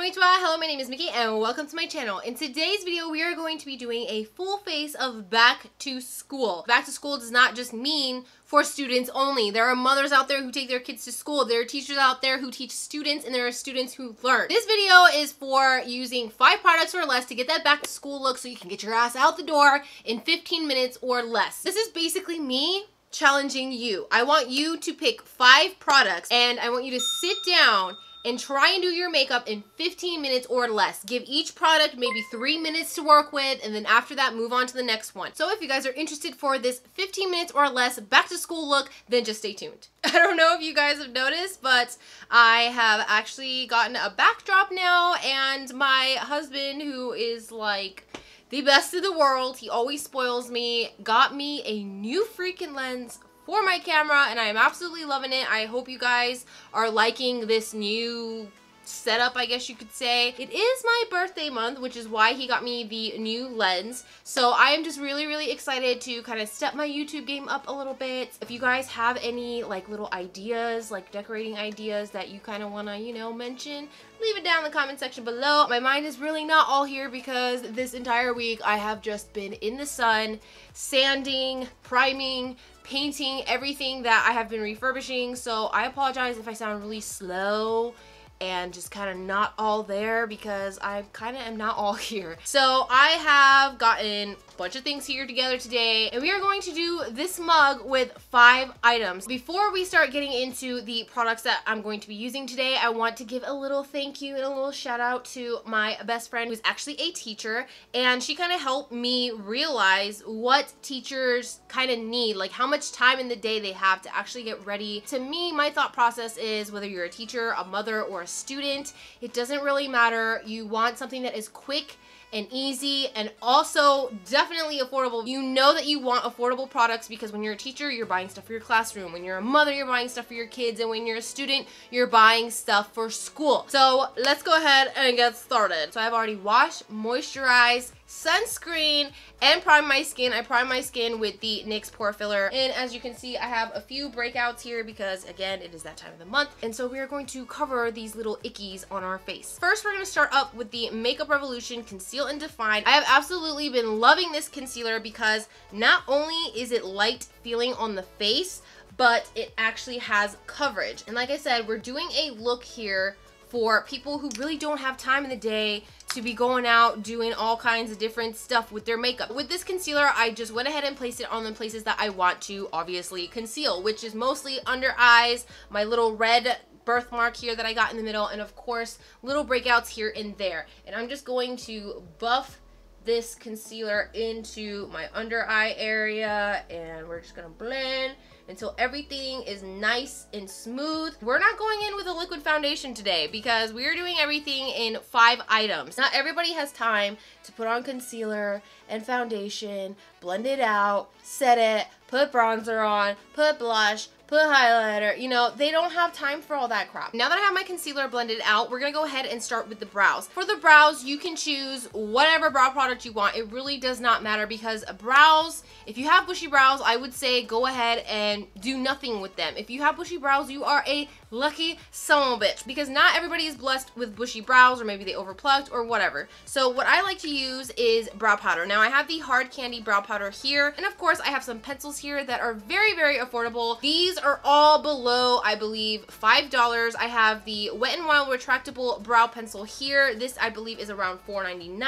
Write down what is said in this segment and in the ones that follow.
Konnichiwa, hello, my name is Miki and welcome to my channel. In today's video, we are going to be doing a full face of back to school. Back to school does not just mean for students only. There are mothers out there who take their kids to school. There are teachers out there who teach students, and there are students who learn. This video is for using 5 products or less to get that back to school look so you can get your ass out the door in 15 minutes or less. This is basically me challenging you. I want you to pick 5 products and I want you to sit down and try and do your makeup in 15 minutes or less. Give each product maybe 3 minutes to work with, and then after that, move on to the next one. So if you guys are interested for this 15 minutes or less back to school look, then just stay tuned. I don't know if you guys have noticed, but I have actually gotten a backdrop now, and my husband, who is like the best in the world, he always spoils me, got me a new freaking lens for my camera, and I am absolutely loving it. I hope you guys are liking this new setup, I guess you could say. It is my birthday month, which is why he got me the new lens. So I am just really excited to kind of step my YouTube game up a little bit. If you guys have any like little ideas, like decorating ideas that you kind of want to, you know, mention, leave it down in the comment section below. My mind is really not all here because this entire week I have just been in the sun, sanding, priming, painting everything that I have been refurbishing. So I apologize if I sound really slow and just kind of not all there because I kind of am not all here. So I have gotten a bunch of things here together today, and we are going to do this mug with 5 items. Before we start getting into the products that I'm going to be using today, I want to give a little thank you and a little shout out to my best friend who's actually a teacher, and she kind of helped me realize what teachers kind of need, like how much time in the day they have to actually get ready. To me, my thought process is whether you're a teacher, a mother, or a student, it doesn't really matter. You want something that is quick and easy and also definitely affordable. You know that you want affordable products because when you're a teacher, you're buying stuff for your classroom. When you're a mother, you're buying stuff for your kids. And when you're a student, you're buying stuff for school. So let's go ahead and get started. So I've already washed, moisturized, sunscreen, and prime my skin. I prime my skin with the NYX Pore Filler. And as you can see, I have a few breakouts here because, again, it is that time of the month. And so we are going to cover these little ickies on our face. First, we're going to start up with the Makeup Revolution Conceal and Define. I have absolutely been loving this concealer because not only is it light feeling on the face, but it actually has coverage. And like I said, we're doing a look here for people who really don't have time in the day to be going out doing all kinds of different stuff with their makeup. With this concealer, I just went ahead and placed it on the places that I want to obviously conceal, which is mostly under eyes, my little red birthmark here that I got in the middle, and of course little breakouts here and there. And I'm just going to buff this concealer into my under eye area, and we're just gonna blend until everything is nice and smooth. We're not going in with a liquid foundation today because we're doing everything in 5 items. Not everybody has time to put on concealer and foundation, blend it out, set it, put bronzer on, put blush, put highlighter. You know, they don't have time for all that crap. Now that I have my concealer blended out, we're gonna go ahead and start with the brows. For the brows, you can choose whatever brow product you want. It really does not matter because brows, if you have bushy brows, I would say go ahead and do nothing with them. If you have bushy brows, you are a lucky son of a bitch because not everybody is blessed with bushy brows, or maybe they overplucked or whatever. So what I like to use is brow powder. Now I have the Hard Candy brow powder here, and of course I have some pencils here that are very affordable. These are all below, I believe, $5. I have the Wet n Wild retractable brow pencil here. This I believe is around $4.99.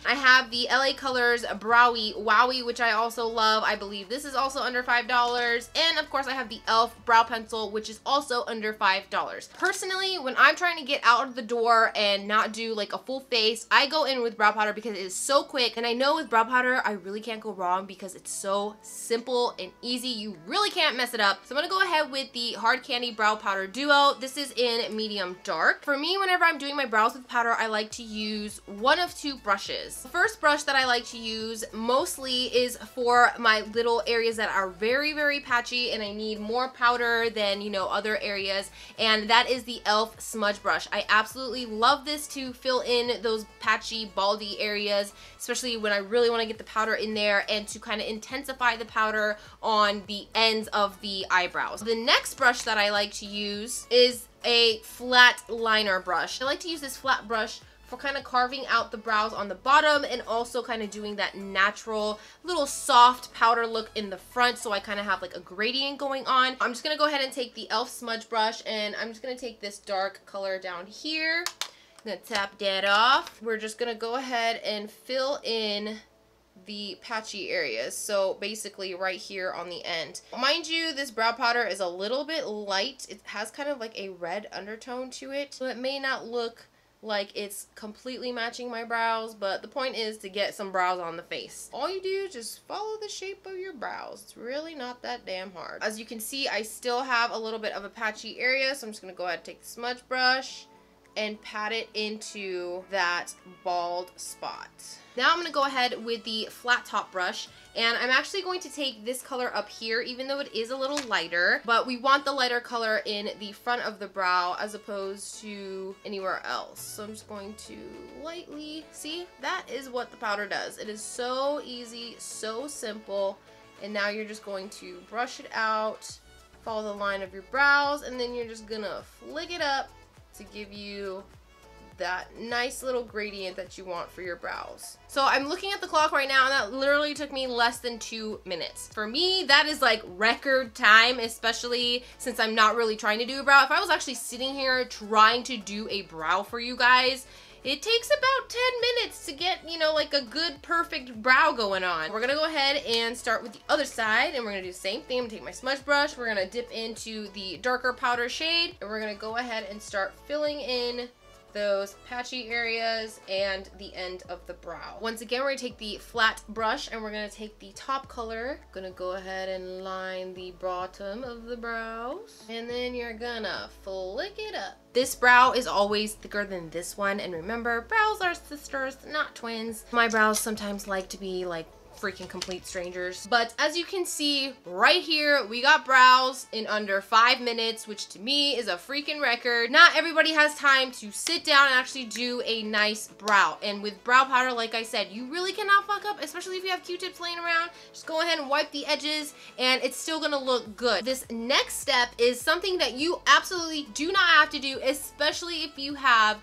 I have the LA Colors Browy Wowie, which I also love. I believe this is also under $5. And of course I have the e.l.f. brow pencil, which is also under $5. Personally, when I'm trying to get out of the door and not do like a full face, I go in with brow powder because it is so quick, and I know with brow powder I really can't go wrong because it's so simple and easy. You really can't mess it up. So I'm gonna go ahead with the Hard Candy Brow Powder Duo. This is in medium dark. For me, whenever I'm doing my brows with powder, I like to use one of 2 brushes. The first brush that I like to use mostly is for my little areas that are very patchy and I need more powder than, you know, other areas, and that is the e.l.f. smudge brush. I absolutely love this to fill in those patchy, baldy areas, especially when I really want to get the powder in there and to kind of intensify the powder on the ends of the eyebrows. The next brush that I like to use is a flat liner brush. I like to use this flat brush for kind of carving out the brows on the bottom and also kind of doing that natural little soft powder look in the front, so I kind of have like a gradient going on. I'm just gonna go ahead and take the e.l.f. smudge brush, and I'm just gonna take this dark color down here. I'm gonna tap that off. We're just gonna go ahead and fill in the patchy areas, so basically right here on the end. Mind you, this brow powder is a little bit light. It has kind of like a red undertone to it, so it may not look like it's completely matching my brows, but the point is to get some brows on the face. All you do is just follow the shape of your brows. It's really not that damn hard. As you can see, I still have a little bit of a patchy area, so I'm just gonna go ahead and take the smudge brush and pat it into that bald spot. Now I'm going to go ahead with the flat top brush, and I'm actually going to take this color up here, even though it is a little lighter, but we want the lighter color in the front of the brow as opposed to anywhere else. So I'm just going to lightly, see, that is what the powder does. It is so easy, so simple, and now you're just going to brush it out, follow the line of your brows, and then you're just gonna flick it up to give you that nice little gradient that you want for your brows. So I'm looking at the clock right now, and that literally took me less than 2 minutes. For me, that is like record time, especially since I'm not really trying to do a brow. If I was actually sitting here trying to do a brow for you guys, it takes about 10 minutes to get, you know, like a good, perfect brow going on. We're gonna go ahead and start with the other side, and we're gonna do the same thing. I'm gonna take my smudge brush, we're gonna dip into the darker powder shade, and we're gonna go ahead and start filling in those patchy areas and the end of the brow. Once again, we're gonna take the flat brush and we're gonna take the top color. Gonna go ahead and line the bottom of the brows, and then you're gonna flick it up. This brow is always thicker than this one, and remember, brows are sisters, not twins. My brows sometimes like to be like freaking complete strangers. But as you can see right here, we got brows in under 5 minutes, which to me is a freaking record. Not everybody has time to sit down and actually do a nice brow. And with brow powder, like I said, you really cannot fuck up, especially if you have Q-tips laying around. Just go ahead and wipe the edges and it's still gonna look good. This next step is something that you absolutely do not have to do, especially if you have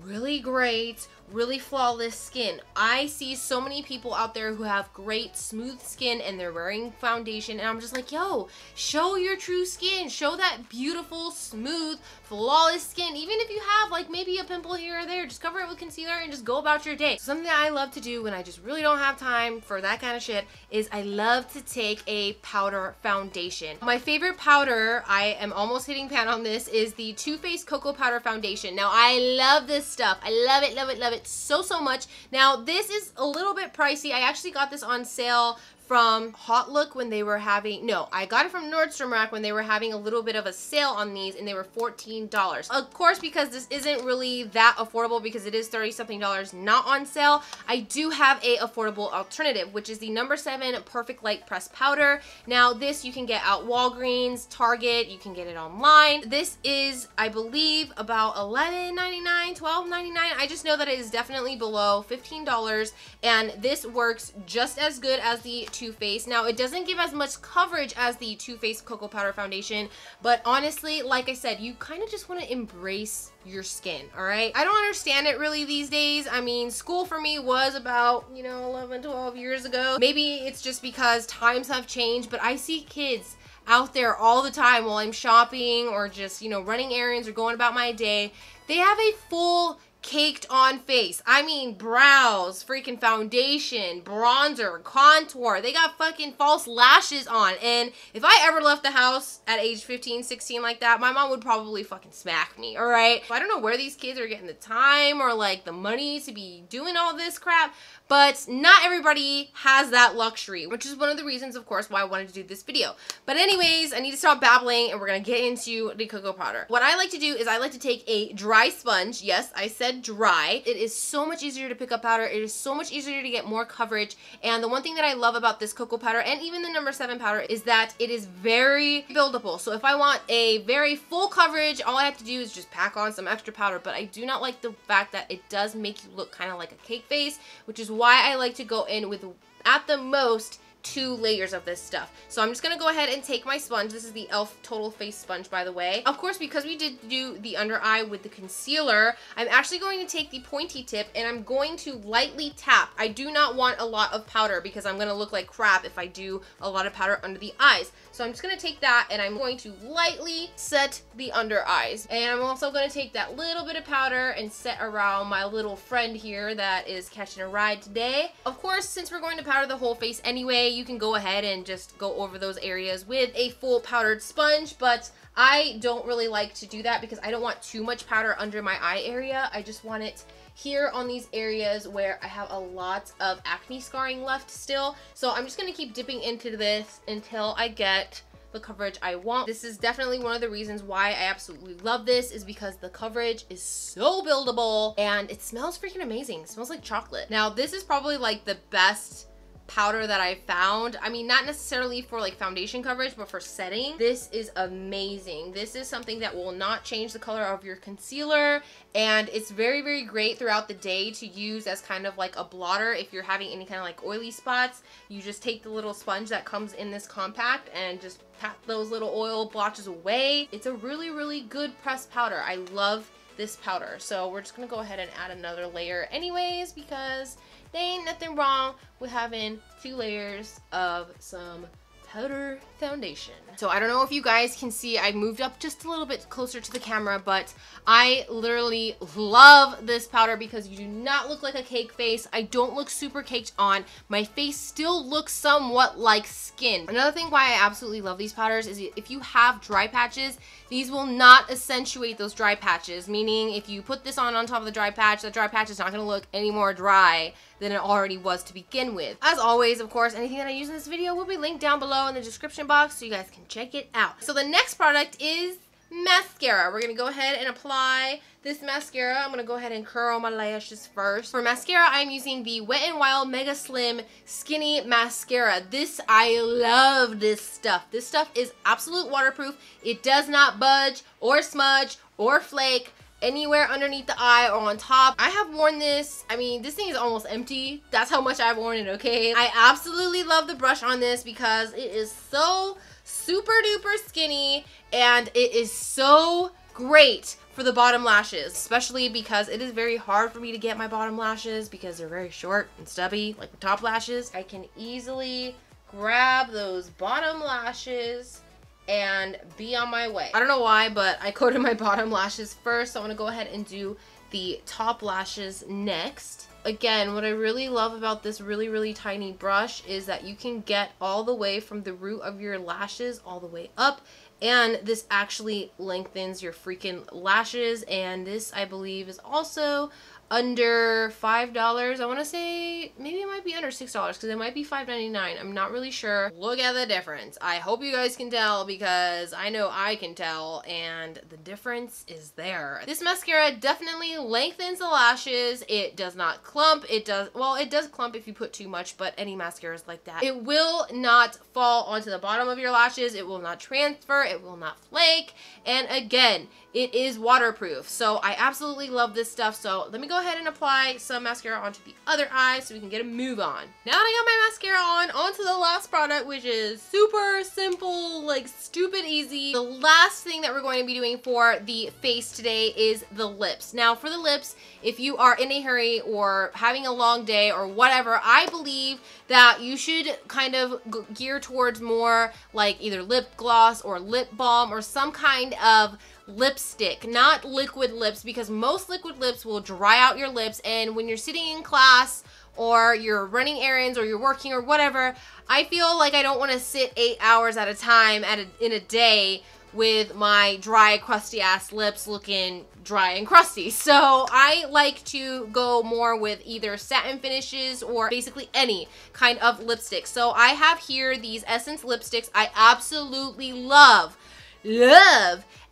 really great, really flawless skin. I see so many people out there who have great smooth skin and they're wearing foundation, and I'm just like, yo, show your true skin. Show that beautiful, smooth, flawless skin. Even if you have like maybe a pimple here or there, just cover it with concealer and just go about your day. Something that I love to do when I just really don't have time for that kind of shit is I love to take a powder foundation. My favorite powder, I am almost hitting pan on this, is the Too Faced Cocoa Powder Foundation. Now I love this stuff. I love it, love it, love it so much. Now this is a little bit pricey. I actually got this on sale from Hot Look when they were having, no, I got it from Nordstrom Rack when they were having a little bit of a sale on these, and they were $14. Of course, because this isn't really that affordable because it is $30-something not on sale, I do have a affordable alternative, which is the No. 7 Perfect Light Pressed Powder. Now this you can get at Walgreens, Target, you can get it online. This is, I believe, about $11.99, $12.99. I just know that it is definitely below $15, and this works just as good as the Too Faced. Now it doesn't give as much coverage as the Too Faced Cocoa Powder Foundation, but honestly, like I said, you kind of just want to embrace your skin, all right? I don't understand it really these days. I mean, school for me was about, you know, 11, 12 years ago. Maybe it's just because times have changed, but I see kids out there all the time while I'm shopping or just, you know, running errands or going about my day. They have a full caked on face. I mean, brows, freaking foundation, bronzer, contour. They got fucking false lashes on. And if I ever left the house at age 15, 16 like that, my mom would probably fucking smack me, all right? I don't know where these kids are getting the time or like the money to be doing all this crap, but not everybody has that luxury, which is one of the reasons, of course, why I wanted to do this video. But anyways, I need to stop babbling and we're gonna get into the cocoa powder. What I like to do is I like to take a dry sponge. Yes, I said dry. It is so much easier to pick up powder. It is so much easier to get more coverage. And the one thing that I love about this cocoa powder and even the No. 7 powder is that it is very buildable. So if I want a very full coverage, all I have to do is just pack on some extra powder. But I do not like the fact that it does make you look kind of like a cake face, which is why I like to go in with, at the most, 2 layers of this stuff. So I'm just gonna go ahead and take my sponge. This is the e.l.f. Total Face Sponge, by the way. Of course, because we did do the under eye with the concealer, I'm actually going to take the pointy tip and I'm going to lightly tap. I do not want a lot of powder because I'm gonna look like crap if I do a lot of powder under the eyes. So I'm just gonna take that and I'm going to lightly set the under eyes. And I'm also gonna take that little bit of powder and set around my little friend here that is catching a ride today. Of course, since we're going to powder the whole face anyway, you can go ahead and just go over those areas with a full powdered sponge, but I don't really like to do that because I don't want too much powder under my eye area. I just want it here on these areas where I have a lot of acne scarring left still. So I'm just gonna keep dipping into this until I get the coverage I want. This is definitely one of the reasons why I absolutely love this, is because the coverage is so buildable and it smells freaking amazing. It smells like chocolate. Now, this is probably like the best powder that I found. I mean, not necessarily for like foundation coverage, but for setting, this is amazing. This is something that will not change the color of your concealer, and it's very, very great throughout the day to use as kind of like a blotter. If you're having any kind of like oily spots, you just take the little sponge that comes in this compact and just pat those little oil blotches away. It's a really, really good pressed powder. I love this powder. So we're just gonna go ahead and add another layer anyways, because there ain't nothing wrong with having 2 layers of some powder foundation. So I don't know if you guys can see, I moved up just a little bit closer to the camera, but I literally love this powder because you do not look like a cake face. I don't look super caked on. My face still looks somewhat like skin. Another thing why I absolutely love these powders is if you have dry patches, these will not accentuate those dry patches, meaning if you put this on top of the dry patch is not going to look any more dry than it already was to begin with. As always, of course, anything that I use in this video will be linked down below in the description box so you guys can check it out. So the next product is mascara. We're gonna go ahead and apply this mascara. I'm gonna go ahead and curl my lashes first. For mascara, I'm using the Wet n Wild Mega Slim Skinny Mascara. I love this stuff. This stuff is absolute waterproof. It does not budge or smudge or flake anywhere underneath the eye or on top. I have worn this. I mean, this thing is almost empty. That's how much I've worn it, okay? I absolutely love the brush on this because it is so super duper skinny and it is so great for the bottom lashes, especially because it is very hard for me to get my bottom lashes because they're very short and stubby like the top lashes. I can easily grab those bottom lashes and be on my way. I don't know why, but I coated my bottom lashes first, so I'm gonna go ahead and do the top lashes next. Again, what I really love about this really, really tiny brush is that you can get all the way from the root of your lashes all the way up, and this actually lengthens your freaking lashes. And this, I believe, is also under $5. I want to say maybe it might be under $6 because it might be $5.99. I'm not really sure. Look at the difference. I hope you guys can tell because I know I can tell, and the difference is there. This mascara definitely lengthens the lashes. It does not clump. It does clump if you put too much, but any mascara is like that. It will not fall onto the bottom of your lashes. It will not transfer. It will not flake. And again, it is waterproof. So I absolutely love this stuff. So let me go ahead and apply some mascara onto the other eye so we can get a move on. Now that I got my mascara onto the last product, which is super simple, like stupid easy. The last thing that we're going to be doing for the face today is the lips. Now for the lips, if you are in a hurry or having a long day or whatever, I believe that you should kind of gear towards more like either lip gloss or lip balm or some kind of lipstick, not liquid lips, because most liquid lips will dry out your lips, and when you're sitting in class or you're running errands or you're working or whatever, I feel like I don't want to sit 8 hours at a time in a day with my dry, crusty ass lips looking dry and crusty. So I like to go more with either satin finishes or basically any kind of lipstick. So I have here these Essence lipsticks. I absolutely love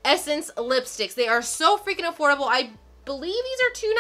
Essence lipsticks. They are so freaking affordable. I believe these are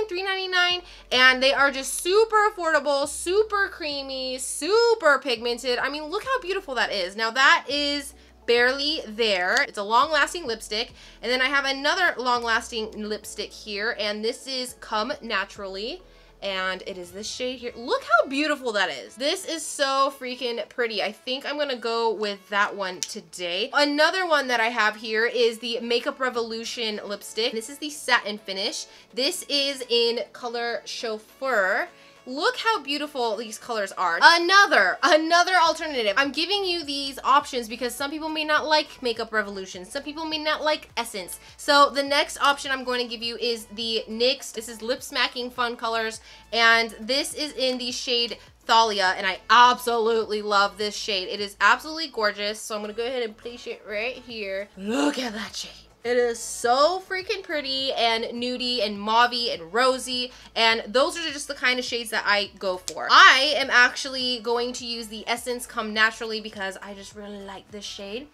$2.99, $3.99, and they are just super affordable, super creamy, super pigmented. I mean, look how beautiful that is. Now that is Barely There. It's a long-lasting lipstick. And then I have another long-lasting lipstick here, and this is Come Naturally. and it is this shade here. Look how beautiful that is. This is so freaking pretty. I think I'm gonna go with that one today. Another one that I have here is the Makeup Revolution lipstick. This is the satin finish. This is in color Chauffeur. Look how beautiful these colors are. Another alternative. I'm giving you these options because some people may not like Makeup Revolution. Some people may not like Essence. So the next option I'm going to give you is the NYX. This is Lip Smacking Fun Colors, and this is in the shade Thalia, and I absolutely love this shade. It is absolutely gorgeous. So I'm gonna go ahead and place it right here. Look at that shade. It is so freaking pretty and nudie and mauvey and rosy, and those are just the kind of shades that I go for. I am actually going to use the Essence Come Naturally because I just really like this shade.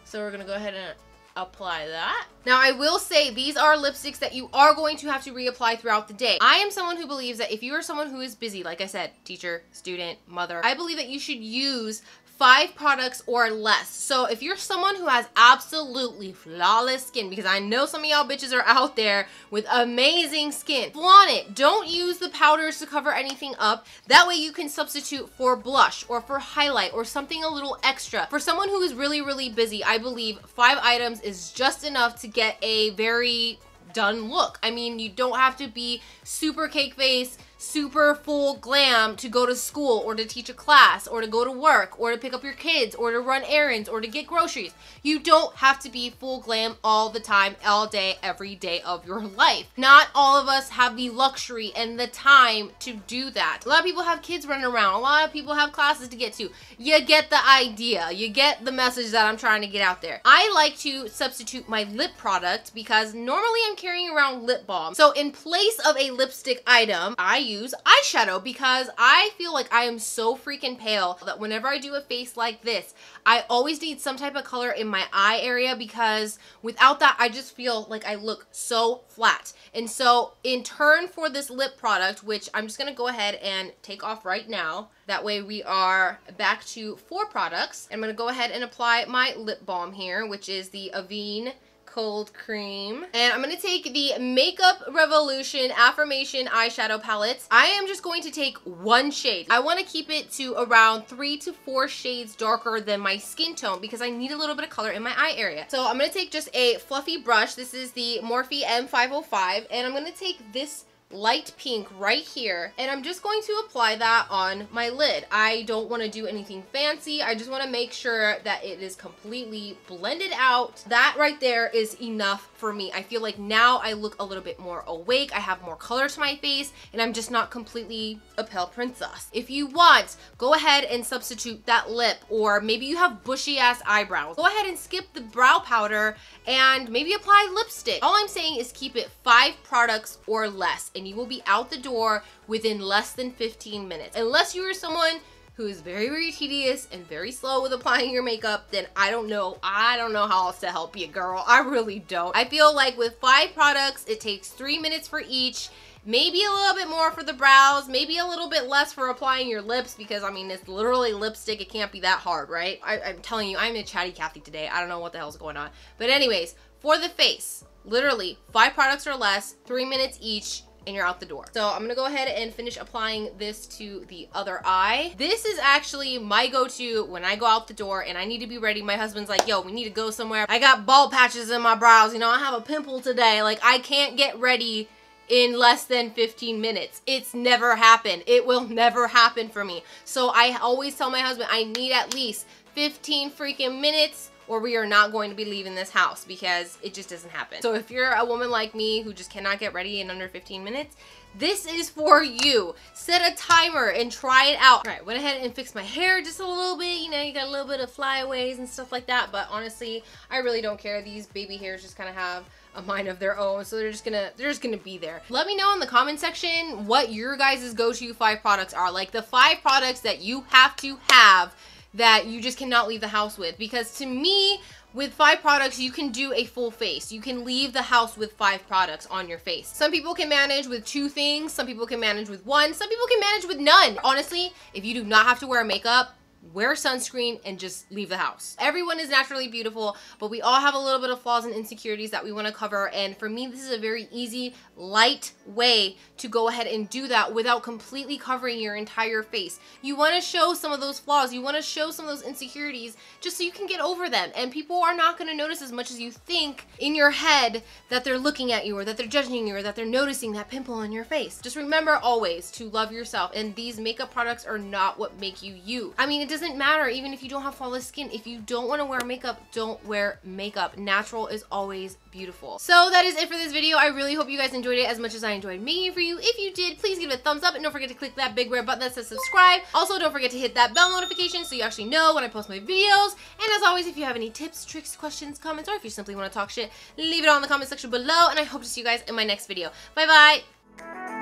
So we're gonna go ahead and apply that. Now I will say these are lipsticks that you are going to have to reapply throughout the day. I am someone who believes that if you are someone who is busy, like I said, teacher, student, mother, I believe that you should use 5 products or less. So if you're someone who has absolutely flawless skin, because I know some of y'all bitches are out there with amazing skin, flaunt it. Don't use the powders to cover anything up. That way you can substitute for blush or for highlight or something a little extra. For someone who is really, really busy, I believe 5 items is just enough to get a very done look. I mean, you don't have to be super cake face, super full glam to go to school or to teach a class or to go to work or to pick up your kids or to run errands or to get groceries. You don't have to be full glam all the time, all day, every day of your life. Not all of us have the luxury and the time to do that. A lot of people have kids running around. A lot of people have classes to get to. You get the idea. You get the message that I'm trying to get out there. I like to substitute my lip product because normally I'm carrying around lip balm. So in place of a lipstick item, I use eyeshadow because I feel like I am so freaking pale that whenever I do a face like this, I always need some type of color in my eye area because without that, I just feel like I look so flat. And so in turn for this lip product, which I'm just gonna go ahead and take off right now, that way we are back to 4 products. I'm gonna go ahead and apply my lip balm here, which is the Avene Cold Cream. And I'm going to take the Makeup Revolution Affirmation Eyeshadow Palettes. I am just going to take 1 shade. I want to keep it to around 3 to 4 shades darker than my skin tone because I need a little bit of color in my eye area. So I'm going to take just a fluffy brush. This is the Morphe M505, and I'm going to take this light pink right here, and I'm just going to apply that on my lid. I don't want to do anything fancy. I just want to make sure that it is completely blended out. That right there is enough for me. I feel like now I look a little bit more awake. I have more color to my face, and I'm just not completely a pale princess. If you want, go ahead and substitute that lip, or maybe you have bushy ass eyebrows. Go ahead and skip the brow powder and maybe apply lipstick. All I'm saying is keep it 5 products or less, and you will be out the door within less than 15 minutes. Unless you are someone who is very, very tedious and very slow with applying your makeup, then I don't know how else to help you, girl. I really don't. I feel like with 5 products, it takes 3 minutes for each, maybe a little bit more for the brows, maybe a little bit less for applying your lips because, I mean, it's literally lipstick. It can't be that hard, right? I'm telling you, I'm a chatty Cathy today. I don't know what the hell's going on. But anyways, for the face, literally 5 products or less, 3 minutes each, and you're out the door. So I'm gonna go ahead and finish applying this to the other eye. This is actually my go-to when I go out the door and I need to be ready. My husband's like, yo, we need to go somewhere. I got bald patches in my brows. You know, I have a pimple today. Like, I can't get ready in less than 15 minutes. It's never happened. It will never happen for me. So I always tell my husband I need at least 15 freaking minutes or we are not going to be leaving this house because it just doesn't happen. So if you're a woman like me who just cannot get ready in under 15 minutes, this is for you. Set a timer and try it out. All right, went ahead and fixed my hair just a little bit. You know, you got a little bit of flyaways and stuff like that, but honestly, I really don't care. These baby hairs just kind of have a mind of their own, so they're just gonna be there. Let me know in the comment section what your guys' go-to 5 products are. Like the 5 products that you have to have that you just cannot leave the house with, because to me, with 5 products, you can do a full face. You can leave the house with 5 products on your face. Some people can manage with 2 things. Some people can manage with 1. Some people can manage with none. Honestly, if you do not have to wear makeup, wear sunscreen, and just leave the house. Everyone is naturally beautiful, but we all have a little bit of flaws and insecurities that we want to cover, and for me, this is a very easy, light way to go ahead and do that without completely covering your entire face. You want to show some of those flaws, you want to show some of those insecurities just so you can get over them, and people are not going to notice as much as you think in your head that they're looking at you or that they're judging you or that they're noticing that pimple on your face. Just remember always to love yourself, and these makeup products are not what make you you. I mean, it doesn't matter even if you don't have flawless skin. If you don't want to wear makeup, don't wear makeup. Natural is always beautiful. So that is it for this video. I really hope you guys enjoyed it as much as I enjoyed making it for you. If you did, please give it a thumbs up and don't forget to click that big red button that says subscribe. Also, don't forget to hit that bell notification so you actually know when I post my videos. And as always, if you have any tips, tricks, questions, comments, or if you simply want to talk shit, leave it all in the comment section below, and I hope to see you guys in my next video. Bye bye!